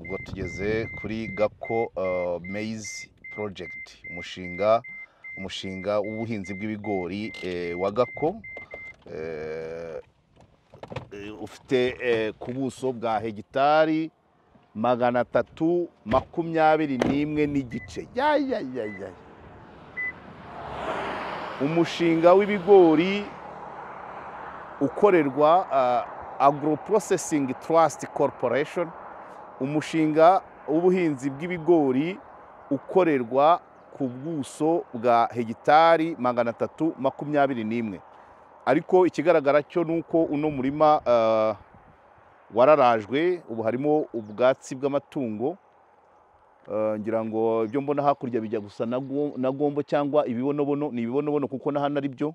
ubwo tugeze kuri Gako Maize Project, umushinga w'ubuhinzi bw'ibigori wa Gako, ufite ku buso bwa hegitari 321 n'igice. Umushinga w'ibigori ukorerwa Agro Processing Trust Corporation, umushinga w'ubuhinzi bw'ibigori ukorerwa ku buso bwa hegitari 321. Ariko ikigaragara cyo nuko uno murima wararajwe, ubu harimo ubwatsi bw'amatungo. Ngira ngo ibyo mbona hakurya bijya gusa na gombo cyangwa ibibonobono, ni ibibonobono kuko na hano ari byo.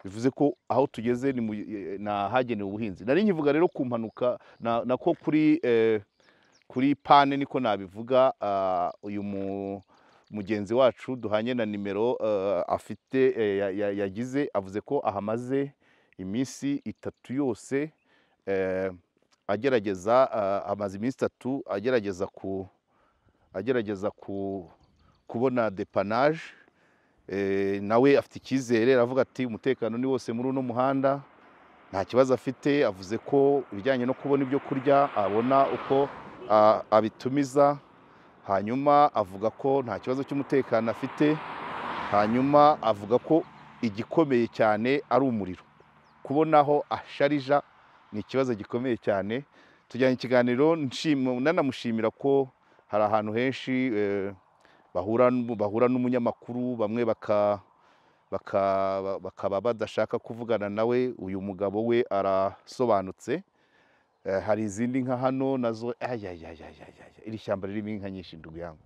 Bivuze ko aho tugeze ni hagenewe ubuhinzi. Nari nkivuga rero ku mpanuka nako kuri pane niko nabivuga. Uyu mugenzi wacu duhanye na nimero afite yagize, avuze ko ahamaze iminsi 3 yose agerageza, amaze iminsi 3 agerageza kubona depanage. Nawe afite icyizere, aravuga ati umutekano ni wose muri uno muhanda, nta kibazo afite. Avuze ko ibijyanye no kubona ibyo kurya abona uko abitumiza, hanyuma avuga ko nta kibazo cy'umutekano afite, hanyuma avuga ko igikomeye cyane ari umuriro. Kubona aho asharija ni ikibazo gikomeye cyane. Tujyanye ikiganiro nanamushimira ko hari ahantu henshi bahura n'umunyamakuru, bamwe bakaba badashaka kuvugana nawe. Uyu mugabo we arasobanutse. Hari izindi nka hano nazo, iri shyamba ririmo inka nyinshi ndugu yangu,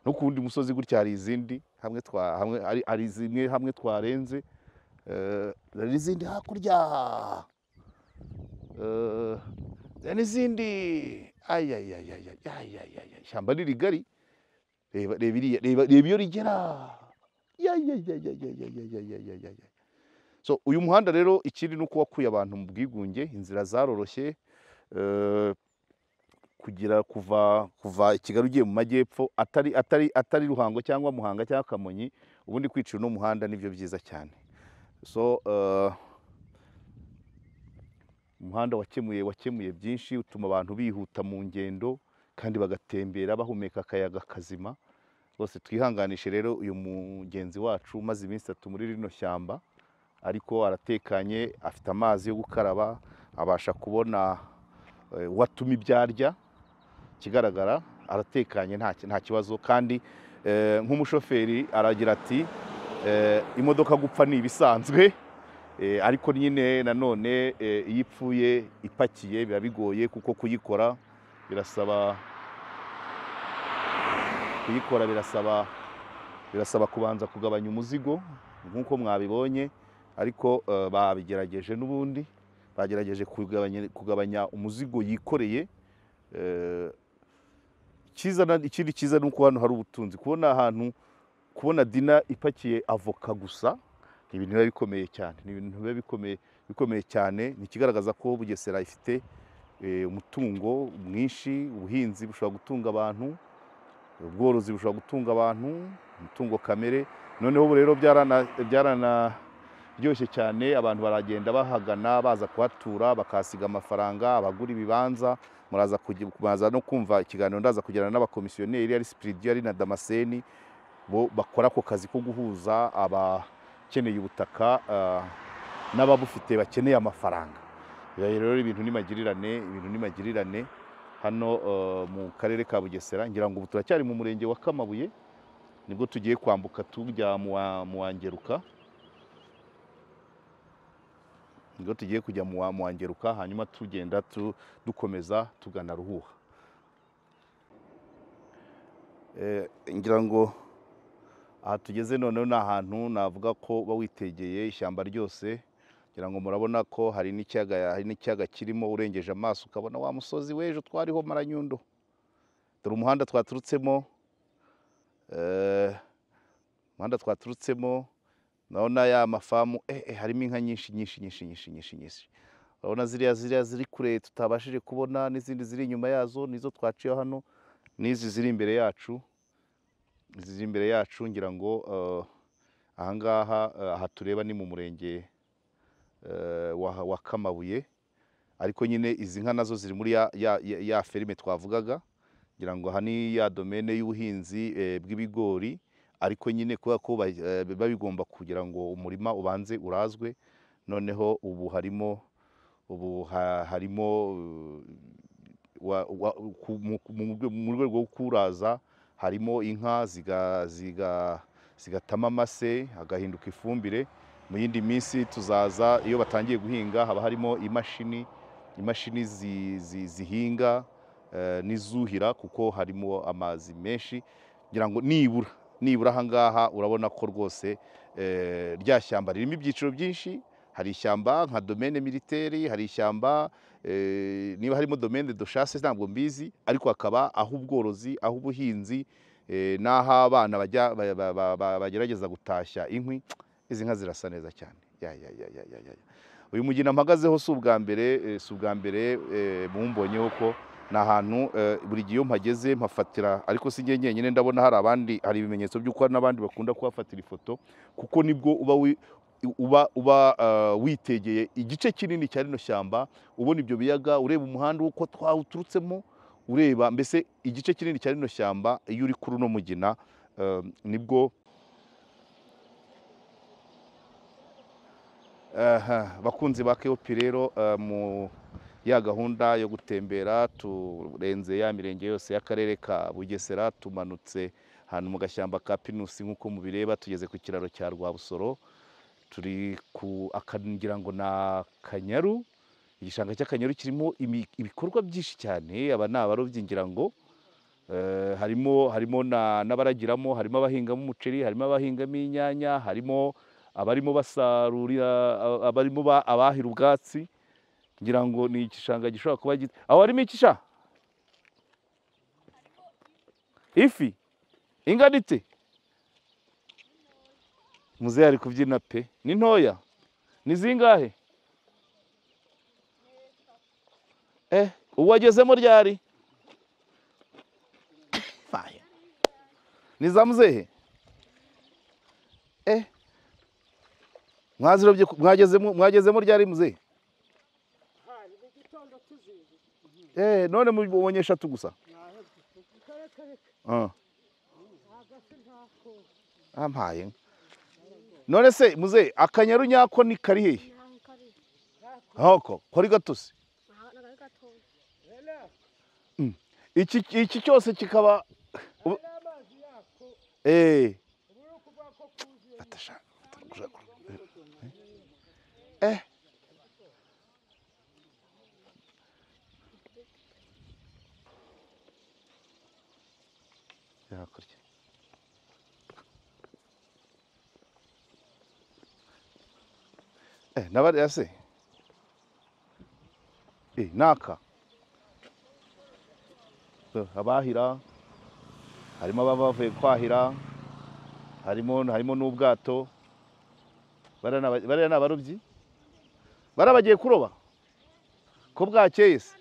no ku wundi musozi gutya hari izindi hari zimwe hamwe twarenze, hari izindi hakurya, n'izindi. Ishyamba ni rigari. Reba iyo rigera. So uyu muhanda rero ikindi nuko wakuye abantu mu bwigunge, inzira zaroroshye, kugira kuva i Kigali ugiye mu majyepfo atari Ruhango cyangwa Muhanga cyangwa Kamonyi, ubundi kwicira no muhanda nibyo byiza cyane. So umuhanda wakemuye byinshi, utuma abantu bihuta mu ngendo kandi bagatembera bahumeka akayaga kazima. Bose twihanganishe rero uyu mugenzi wacu umaze iminsi 3 muri rino shyamba, ariko aratekanye, afite amazi yo gukaraba, abasha kubona watuma ibyarya. Kigaragara aratekanye, nta kibazo. Kandi nk'umushoferi aragira ati imodoka gupfa ni ibisanzwe, ariko nyine nanone iyo ipfuye ipakiye biba bigoye, kuko kuyikora birasaba kubanza kugabanya umuzigo nk'uko mwabibonye. Ariko babigerageje, n'ubundi bagerageje kugabanya umuzigo yikoreye. Ikindi cyiza nuko hano hari ubutunzi. Kubona dina ipakiye avoka gusa ni ibintu biba bikomeye cyane, ni ibintu biba bikomeye cyane. Ni ikigaragaza ko Bugesera ifite umutungo mwinshi. Ubuhinzi bushobora gutunga abantu, ubworozi bushobora gutunga abantu, umutungo kamere. Noneho ubu rero byaranaryoshye cyane, abantu baragenda bahagana baza kuhatura bakahasiga amafaranga. Abagura ibibanza, muraza no kumva ikiganiro ndaza kugirana n'abakomisiyoneri, ari Spiridiyo ari na Damascene, bo bakora ako kazi ko guhuza abakeneye ubutaka n'ababufite bakeneye amafaranga. Rero ibintu ni magirirane hano mu karere ka Bugesera. Ngira ngo ubu turacyari mu murenge wa Kamabuye, nibwo tugiye kwambuka tujya mu Wangeruka, nibwo tugiye kujya mu Wangeruka, hanyuma tugenda dukomeza tugana Ruhuha. Ngira ngo aha tugeze noneho ni ahantu navuga ko witegeye ishyamba ryose. Ngira ngo murabona ko hari n'ikiyaga kirimo, urengeje amaso ukabona wa musozi w'ejo twariho Maranyundo. Dore umuhanda twaturutsemo, ndabona ya mafamu harimo inka nyinshi. urabona ziriya ziri kure tutabashije kubona, n'izindi ziri inyuma yazo nizo twaciye hano, n'izi ziri imbere yacu, izi ziri imbere yacu ngira ngo aha ngaha aha tureba ni mu murenge wa Kamabuye, ariko nyine izi nka nazo ziri muri ya ferime twavugaga, ngira ngo aha ni ya domene y'ubuhinzi bw'ibigori, ariko nyine kubera ko biba bigomba kugira ngo umurima ubanze urazwe, noneho ubu harimo mu rwego rwo kuraza harimo inka zigatama amase agahinduka ifumbire. Mu yindi minsi tuzaza iyo batangiye guhinga haba harimo imashini zihinga n'izuhira, kuko harimo amazi menshi, ngira ngo nibura aha ngaha urabona ko rwose rya shyamba ririmo ibyiciro byinshi. Hari ishyamba nka domaine militaire, hari ishyamba niba harimo domaine de chasse ntabwo mbizi, ariko hakaba aho ubworozi, aho ubuhinzi, n'aho abana bagerageza gutashya inkwi. Izi nka zirasa neza cyane. Uyu mugina mpagazeho si ubwa mbere mumbonyeho ko ni ahantu buri gihe iyo mpageze mpafatira, ariko si njye nyine, ndabona hari ibimenyetso by'uko n'abandi bakunda kuhafatira ifoto, kuko nibwo uba witegeye igice kinini cya rino shyamba, ubona ibyo biyaga, ureba umuhanda uko twawuturutsemo, ureba mbese igice kinini cya rino shyamba. Iyo uri kuri uno mugina nibwo bakunzi ba KOP rero, mu ya gahunda yo gutembera turenze ya mirenge yose y'akarere ka Bugesera, tumanutse ahantu mu gashyamba ka Pinusi nk'uko mubireba, tugeze ku kiraro cya Rwabusoro, turi ngira ngo na Kanyaru. Igishanga cy'Akanyaru kirimo ibikorwa byinshi cyane, aba ni abarobyi ngira ngo, harimo n'abaragiramo, harimo abahingamo umuceri, harimo abahingamo inyanya, harimo abarimo basarurira, abarimo abahira ubwatsi. Ngira ngo ni igishanga gishobora kuba aho harimo ikisha ifi ingana ite? Muzehe ari kubyina pe. Ni ntoya? Ni zingahe? Uwagezemo ryari? Ni za muzehe? Mwagezemo ryari muzehe? None mubonye 3 gusa? Ampaye. None se muzehe Akanyaru nyako ni kari hehe? Hoko kori gatose. Iki cyose kikaba nabari ase naka abahira, harimo abavuye kwahira, harimo n'ubwato. Bariya n'abarobyi barabagiye kuroba ko bwakeye se,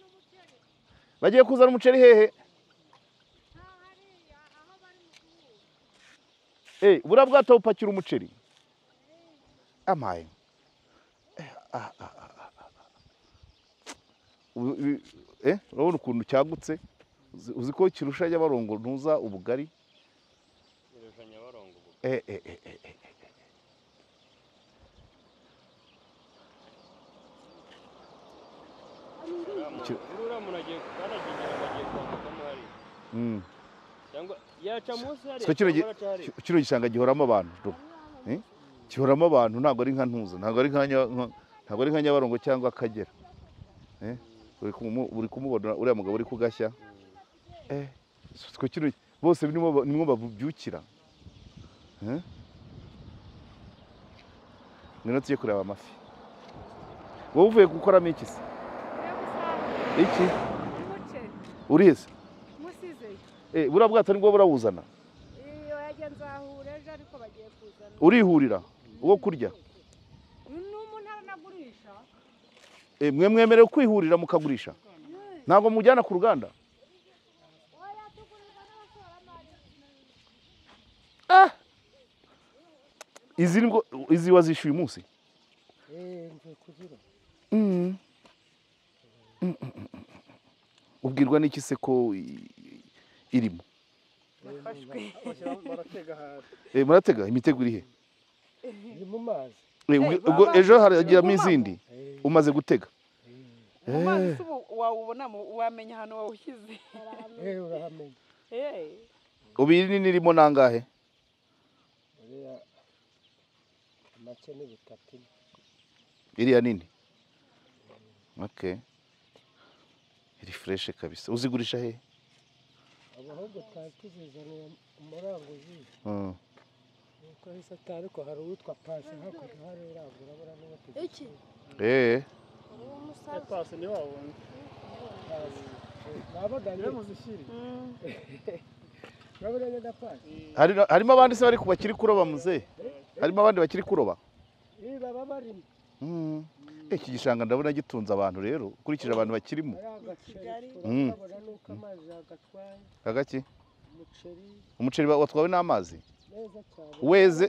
bagiye kuzana umuceri hehe? Buriya bwato bupakira umuceri? Amaye. Urabona ukuntu cyagutse, uzi ko kirusha Nyabarongo ntuza ubugari? Kirusha Nyabarongo ubugari. Kino gishanga gihoramo abantu, gihoramo abantu, ntabwo ari nka ntuza, ntabwo ari nka Nyabarongo cyangwa Akagera. Uri kumubona uriya mugabo uri kugashya, bose nimwo babyukira. Ngwino tujye kureba amafi. Wowe uvuye gukoramo iki se? Iki? Urize? Buriya bwato ni bwo burawuzana? Urihurira uwo kurya? mwe mwemerewe kwihurira mukagurisha ntabwo mujyana ku ruganda izi wazishyuye umunsi ubwirwa n'iki se ko irimo muratega imitego iri he mu mazi ubwo ejo haragiramo izindi umaze gutega mu mazi wawubona wamenya ahantu wawushyize urahamenya ubu iri nini irimo nangahe make ni bitatu iriya nini okay iri fresh kabisa uzigurisha he ahubwo twari tuzizaniye umuranguzi nuko hise ariko hari uwitwa Pasi hakurya hari irangura bura n'uwo iki Pasi ni wabonye nabaganye muzishiri nabaganye da Pasi harimo abandi se bari kubakiri kuroba muze harimo abandi bakiri kuroba baba barimo iki gishanga ndabona gitunze abantu rero ukurikije abantu bakirimo agaki umuceri watwawe n'amazi weze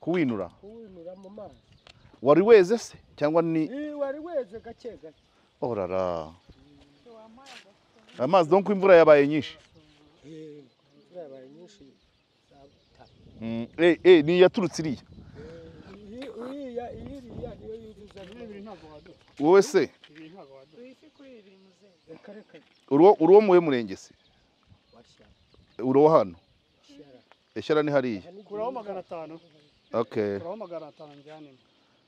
kuwinura mu mazi wari weze se cyangwa ni wari weze gake gake orara amazi donc imvura yabaye nyinshi yabaye nyinshi ni yaturutse iriya wowe se uruwo muhe murenge se uruwo hano Eshyara ni hariya kuraho 500 okay kuraho 500 njyane